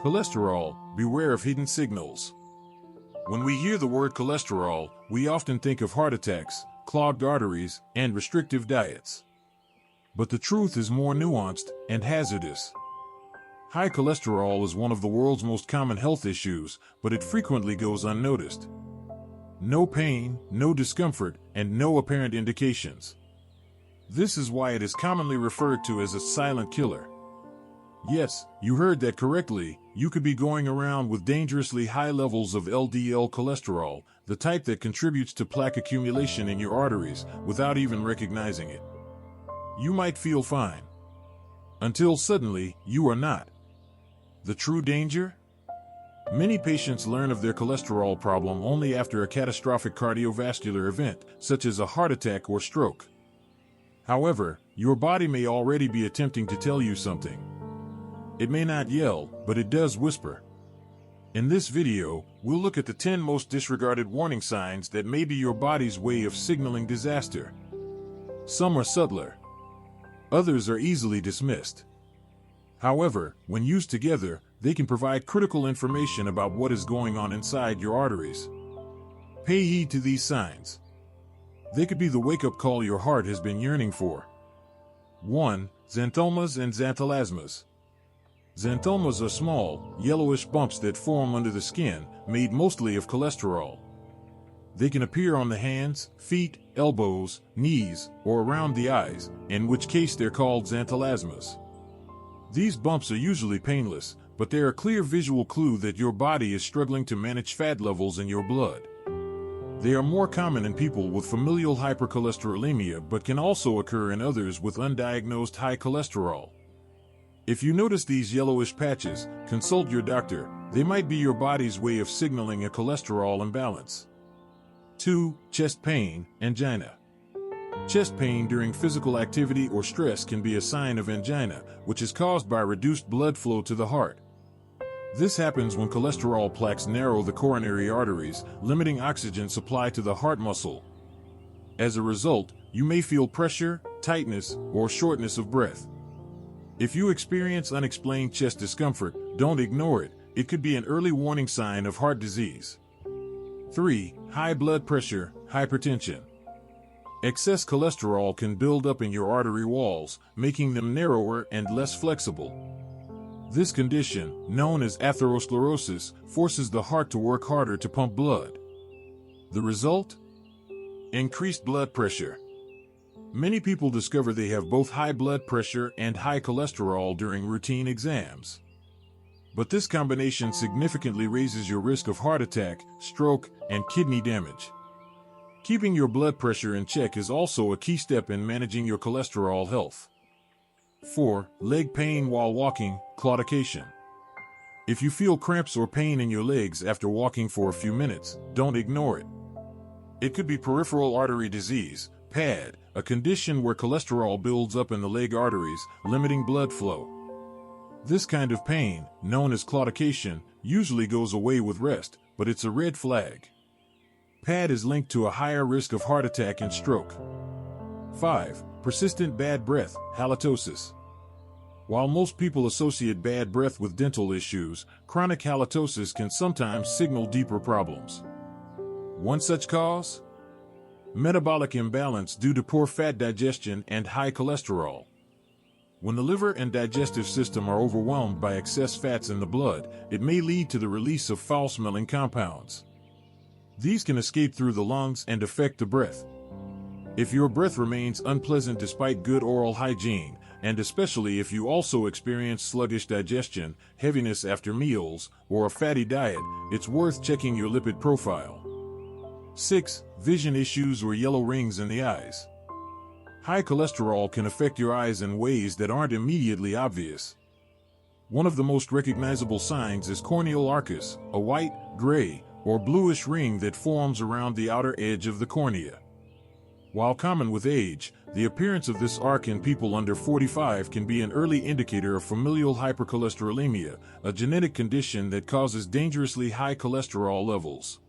Cholesterol, beware of hidden signals. When we hear the word cholesterol, we often think of heart attacks, clogged arteries, and restrictive diets. But the truth is more nuanced and hazardous. High cholesterol is one of the world's most common health issues, but it frequently goes unnoticed. No pain, no discomfort, and no apparent indications. This is why it is commonly referred to as a silent killer. Yes, you heard that correctly. You could be going around with dangerously high levels of LDL cholesterol, the type that contributes to plaque accumulation in your arteries, without even recognizing it. You might feel fine. Until suddenly, you are not. The true danger? Many patients learn of their cholesterol problem only after a catastrophic cardiovascular event, such as a heart attack or stroke. However, your body may already be attempting to tell you something. It may not yell, but it does whisper. In this video, we'll look at the 10 most disregarded warning signs that may be your body's way of signaling disaster. Some are subtler. Others are easily dismissed. However, when used together, they can provide critical information about what is going on inside your arteries. Pay heed to these signs. They could be the wake-up call your heart has been yearning for. 1. Xanthomas and xanthelasmas. Xanthomas are small, yellowish bumps that form under the skin, made mostly of cholesterol. They can appear on the hands, feet, elbows, knees, or around the eyes, in which case they're called xanthelasmas. These bumps are usually painless, but they're a clear visual clue that your body is struggling to manage fat levels in your blood. They are more common in people with familial hypercholesterolemia but can also occur in others with undiagnosed high cholesterol. If you notice these yellowish patches, consult your doctor. They might be your body's way of signaling a cholesterol imbalance. 2. Chest pain, angina. Chest pain during physical activity or stress can be a sign of angina, which is caused by reduced blood flow to the heart. This happens when cholesterol plaques narrow the coronary arteries, limiting oxygen supply to the heart muscle. As a result, you may feel pressure, tightness, or shortness of breath. If you experience unexplained chest discomfort, don't ignore it. It could be an early warning sign of heart disease. 3. High blood pressure, hypertension. Excess cholesterol can build up in your artery walls, making them narrower and less flexible. This condition, known as atherosclerosis, forces the heart to work harder to pump blood. The result? Increased blood pressure. Many people discover they have both high blood pressure and high cholesterol during routine exams. But this combination significantly raises your risk of heart attack, stroke, and kidney damage. Keeping your blood pressure in check is also a key step in managing your cholesterol health. 4. Leg pain while walking, claudication. If you feel cramps or pain in your legs after walking for a few minutes, don't ignore it. It could be peripheral artery disease, PAD, a condition where cholesterol builds up in the leg arteries, limiting blood flow. This kind of pain, known as claudication, usually goes away with rest, but it's a red flag. PAD is linked to a higher risk of heart attack and stroke. 5. Persistent bad breath, halitosis. While most people associate bad breath with dental issues, chronic halitosis can sometimes signal deeper problems. One such cause? Metabolic imbalance due to poor fat digestion and high cholesterol. When the liver and digestive system are overwhelmed by excess fats in the blood, it may lead to the release of foul-smelling compounds. These can escape through the lungs and affect the breath. If your breath remains unpleasant despite good oral hygiene, and especially if you also experience sluggish digestion, heaviness after meals, or a fatty diet, it's worth checking your lipid profile. 6. Vision issues or yellow rings in the eyes. High cholesterol can affect your eyes in ways that aren't immediately obvious. One of the most recognizable signs is corneal arcus, a white, gray, or bluish ring that forms around the outer edge of the cornea. While common with age, the appearance of this arc in people under 45 can be an early indicator of familial hypercholesterolemia, a genetic condition that causes dangerously high cholesterol levels.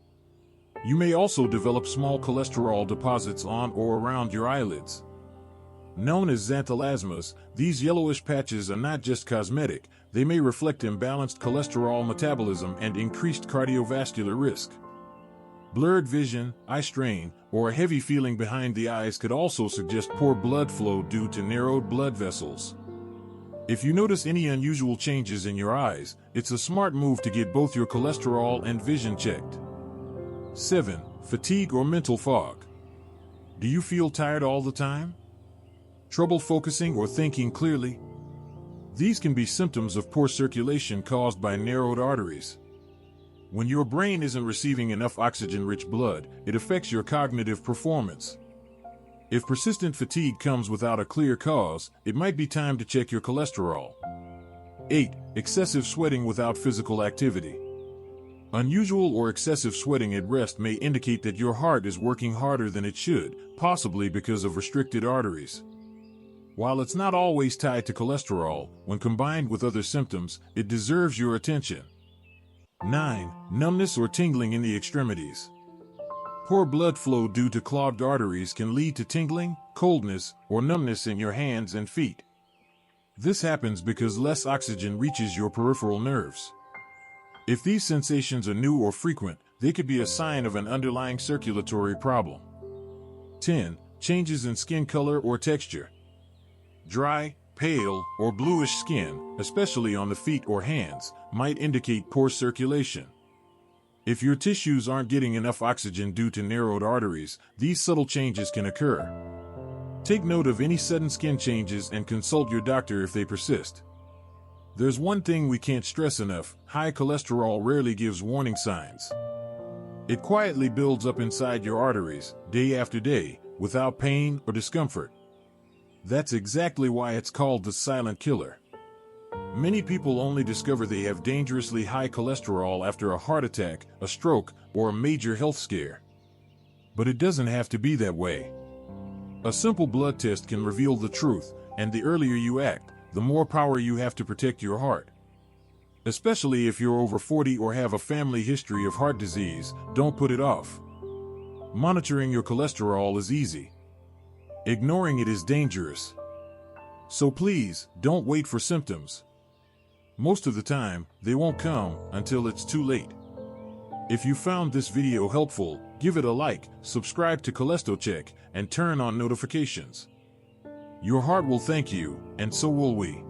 You may also develop small cholesterol deposits on or around your eyelids. Known as xanthelasmas, these yellowish patches are not just cosmetic, they may reflect imbalanced cholesterol metabolism and increased cardiovascular risk. Blurred vision, eye strain, or a heavy feeling behind the eyes could also suggest poor blood flow due to narrowed blood vessels. If you notice any unusual changes in your eyes, it's a smart move to get both your cholesterol and vision checked. 7. Fatigue or mental fog. Do you feel tired all the time? Trouble focusing or thinking clearly? These can be symptoms of poor circulation caused by narrowed arteries. When your brain isn't receiving enough oxygen-rich blood, it affects your cognitive performance. If persistent fatigue comes without a clear cause, it might be time to check your cholesterol. 8. Excessive sweating without physical activity. Unusual or excessive sweating at rest may indicate that your heart is working harder than it should, possibly because of restricted arteries. While it's not always tied to cholesterol, when combined with other symptoms, it deserves your attention. 9. Numbness or tingling in the extremities. Poor blood flow due to clogged arteries can lead to tingling, coldness, or numbness in your hands and feet. This happens because less oxygen reaches your peripheral nerves. If these sensations are new or frequent, they could be a sign of an underlying circulatory problem. 10. Changes in skin color or texture. Dry, pale, or bluish skin, especially on the feet or hands, might indicate poor circulation. If your tissues aren't getting enough oxygen due to narrowed arteries, these subtle changes can occur. Take note of any sudden skin changes and consult your doctor if they persist. There's one thing we can't stress enough: high cholesterol rarely gives warning signs. It quietly builds up inside your arteries, day after day, without pain or discomfort. That's exactly why it's called the silent killer. Many people only discover they have dangerously high cholesterol after a heart attack, a stroke, or a major health scare. But it doesn't have to be that way. A simple blood test can reveal the truth, and the earlier you act, the more power you have to protect your heart. Especially if you're over 40 or have a family history of heart disease, don't put it off. Monitoring your cholesterol is easy. Ignoring it is dangerous. So please, don't wait for symptoms. Most of the time, they won't come until it's too late. If you found this video helpful, give it a like, subscribe to CholestoCheck, and turn on notifications. Your heart will thank you, and so will we.